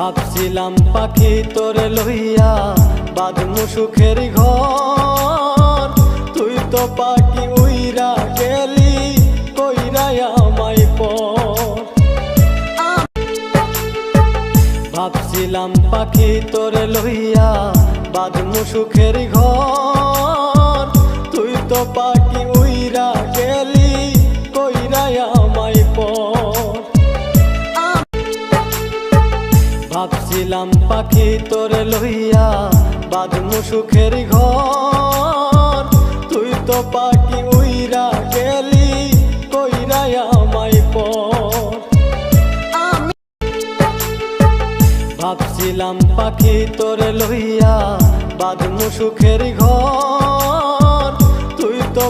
ভাবছিলাম পাখি তোরে লইয়া বাঁধমু সুখের ঘর, তুই তো পাখি উইরা গেলি কইরা আমায় পর। ভাবছিলাম পাখি তোরে লইয়া বাঁধমু সুখের ঘর, তুই তো পাখি উইরা গেলি কইরা আমায় পর। ভাবছিলাম পাখি তোরে লইয়া বাঁধমু সুখের ঘর, তুই তো পাখি উইরা গেলি কইরা আমায় পর। ভাবছিলাম পাখি তোরে লইয়া বাঁধমু সুখের ঘর, তুই তো